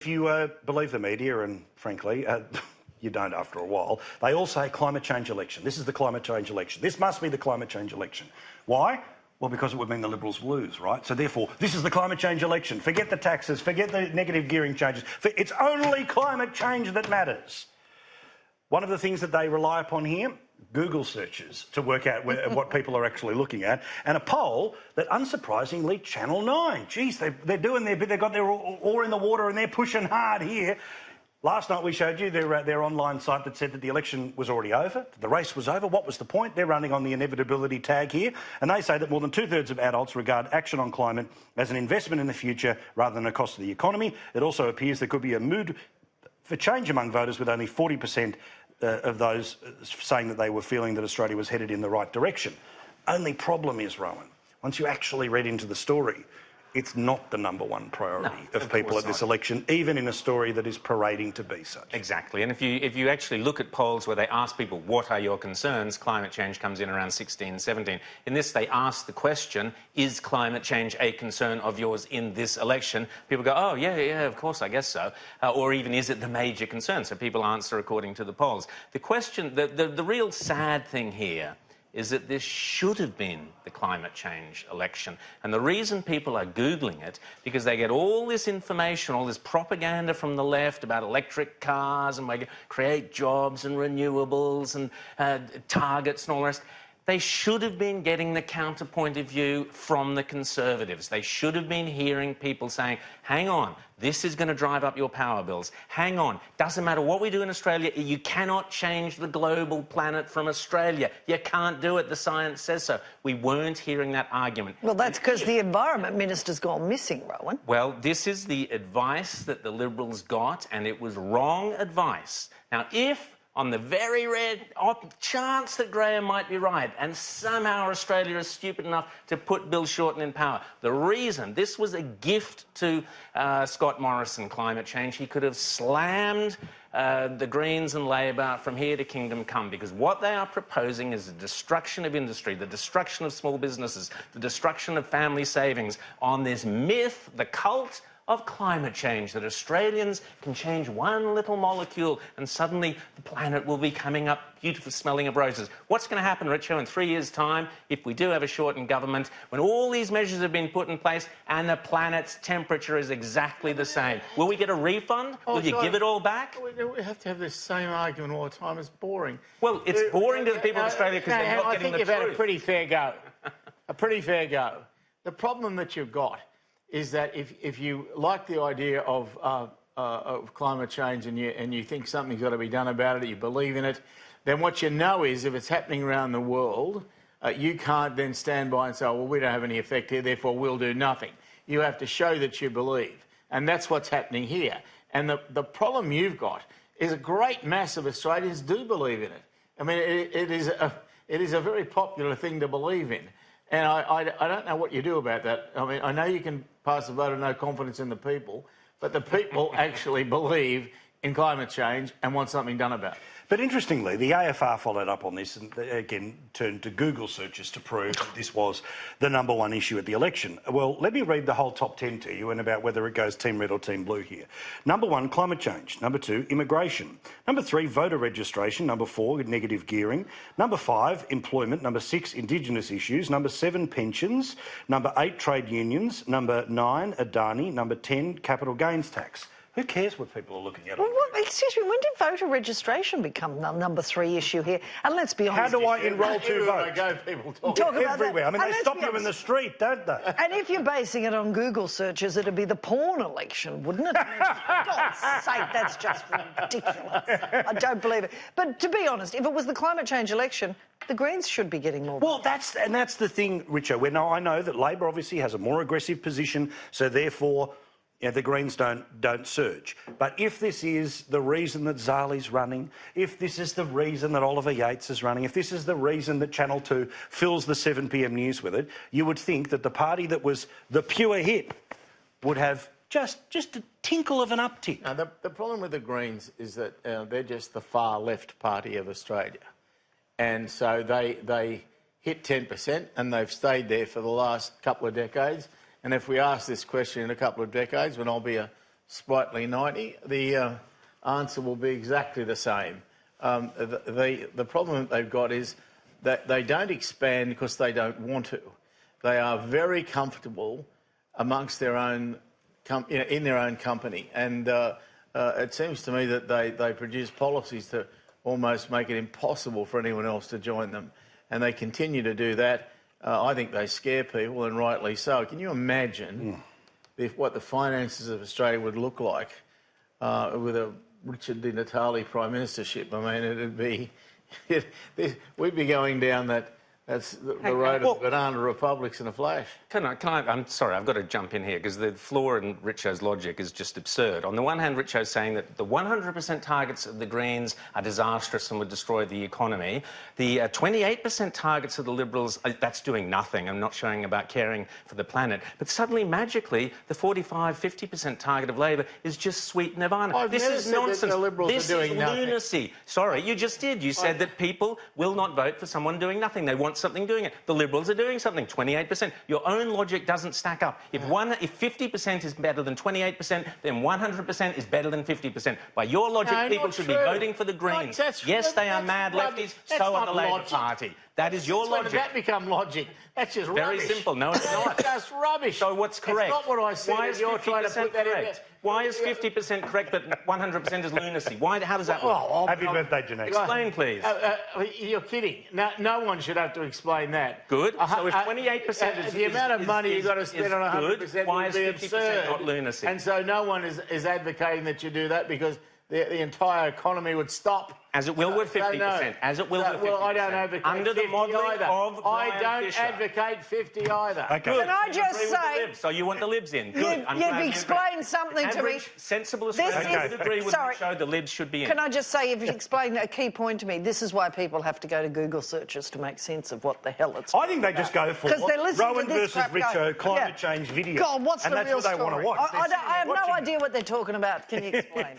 If you believe the media, and frankly, you don't after a while, they all say climate change election. This is the climate change election. This must be the climate change election. Why? Well, because it would mean the Liberals lose, right? So therefore, this is the climate change election. Forget the taxes, forget the negative gearing changes. It's only climate change that matters. One of the things that they rely upon here, Google searches to work out what people are actually looking at, and a poll that, unsurprisingly, Channel 9, geez, they're doing their bit, they've got their oar in the water and they're pushing hard here. Last night we showed you their online site that said that the election was already over, the race was over. What was the point? They're running on the inevitability tag here, and they say that more than 2/3 of adults regard action on climate as an investment in the future rather than a cost to the economy. It also appears there could be a mood for change among voters, with only 40% of those saying that they were feeling that Australia was headed in the right direction. Only problem is, Rowan, once you actually read into the story, it's not the number one priority of people at this election, even in a story that is parading to be such. Exactly. And if you actually look at polls where they ask people, what are your concerns, climate change comes in around 16, 17. In this, they ask the question, is climate change a concern of yours in this election? People go, oh, yeah, of course, I guess so. Or even, is it the major concern? So people answer according to the polls. The question, the real sad thing here is that this should have been the climate change election. And the reason people are Googling it, because they get all this information, all this propaganda from the left about electric cars and we create jobs and renewables and targets and all the rest. They should have been getting the counterpoint of view from the Conservatives. They should have been hearing people saying, hang on, this is going to drive up your power bills. Hang on, doesn't matter what we do in Australia, you cannot change the global planet from Australia. You can't do it, the science says so. We weren't hearing that argument. Well, that's because the Environment Minister's gone missing, Rowan. Well, this is the advice that the Liberals got, and it was wrong advice. Now, if on the very rare chance that Graham might be right, and somehow Australia is stupid enough to put Bill Shorten in power. The reason this was a gift to Scott Morrison, climate change, he could have slammed the Greens and Labor from here to kingdom come, because what they are proposing is the destruction of industry, the destruction of small businesses, the destruction of family savings on this myth, the cult of climate change, that Australians can change one little molecule and suddenly the planet will be coming up beautiful smelling of roses. What's going to happen, Richo, in 3 years' time, if we do have a Shorten government, when all these measures have been put in place and the planet's temperature is exactly the same? Will we get a refund? Will you give it all back? We have to have this same argument all the time. It's boring. Well, it's boring to the people of Australia because they're not getting the truth. I think you've had a pretty fair go. A pretty fair go. The problem that you've got is that if you like the idea of climate change and you think something's got to be done about it, you believe in it, then what you know is if it's happening around the world, you can't then stand by and say, well, we don't have any effect here, therefore we'll do nothing. You have to show that you believe. And that's what's happening here. And the problem you've got is a great mass of Australians do believe in it. I mean, it is a very popular thing to believe in. And I don't know what you do about that. I mean, I know you can pass a vote of no confidence in the people, but the people actually believe in climate change and want something done about it. But interestingly, the AFR followed up on this and again turned to Google searches to prove that this was the number one issue at the election. Well, let me read the whole top 10 to you and about whether it goes Team Red or Team Blue here. Number 1, climate change. Number 2, immigration. Number 3, voter registration. Number 4, negative gearing. Number 5, employment. Number 6, Indigenous issues. Number 7, pensions. Number 8, trade unions. Number 9, Adani. Number 10, capital gains tax. Who cares what people are looking at? Well, excuse me, when did voter registration become the number 3 issue here? And let's be honest. How do I enrol to vote? People talk about everywhere. That. I mean, they stop you in the street, don't they? And if you're basing it on Google searches, it'd be the porn election, wouldn't it? For God's sake, that's just ridiculous. I don't believe it. But to be honest, if it was the climate change election, the Greens should be getting more. Well, that's the thing, Richo. Now, I know that Labor obviously has a more aggressive position, so therefore the Greens don't surge. But if this is the reason that Zali's running, if this is the reason that Oliver Yates is running, if this is the reason that Channel 2 fills the 7 p.m. news with it, you would think that the party that was the pure hit would have just a tinkle of an uptick. Now, the problem with the Greens is that they're just the far left party of Australia. And so they hit 10% and they've stayed there for the last couple of decades. And if we ask this question in a couple of decades, when I'll be a sprightly 90, the answer will be exactly the same. The problem that they've got is that they don't expand because they don't want to. They are very comfortable amongst their own, in their own company, and it seems to me that they produce policies to almost make it impossible for anyone else to join them, and they continue to do that. I think they scare people, and rightly so. Can you imagine what the finances of Australia would look like with a Richard Di Natale prime ministership? I mean, it'd be we'd be going down that's the road of banana republics in a flash. I'm sorry, I've got to jump in here because the flaw in Richo's logic is just absurd. On the one hand, Richo's saying that the 100% targets of the Greens are disastrous and would destroy the economy. The 28% targets of the Liberals, that's doing nothing. I'm not showing about caring for the planet. But suddenly, magically, the 45-50% target of Labor is just sweet nirvana. This is nonsense. The Liberals this are doing is nothing. lunacy. Sorry, you just did. You said that people will not vote for someone doing nothing. They want something doing it. The Liberals are doing something, 28%. Your own logic doesn't stack up. If 50% is better than 28%, then 100% is better than 50%. By your logic, people should be voting for the Greens. Yes, they are mad lefties, so are the Labor Party. That is your logic. When did that become logic? That's just rubbish. Very simple. No, it's not. That's rubbish. So what's correct? It's not what I said. Why is you're trying to put that in there. Why is 50% correct but 100% is lunacy? How does that work? Happy birthday, Janex. Explain, please. You're kidding. No one should have to explain that. Good. So if 28% is the amount of money you've got to spend on 100% why would be is 50% absurd. not lunacy? And so no one is advocating that you do that because the entire economy would stop. As it will with 50%. No. As it will with 50%. Well, I don't advocate Under 50 the modelling either. of Brian I don't Fisher. advocate 50 either. Okay. Good. Can I You just agree with the say- Libs, so you want the Libs in. Good. I'm glad You've you explained agree. something to me. Average, sensible This Australians is- would agree with sorry. Richo, the Libs should be in. Can I just say, if you explain a key point to me, this is why people have to go to Google searches to make sense of what the hell it's I think they just go for 'Cause they're listening Rowan to this versus crap going, Richo climate yeah. change video. God, what's and the that's real what they want to story? watch. I have no Watching- idea what they're talking about. Can you explain?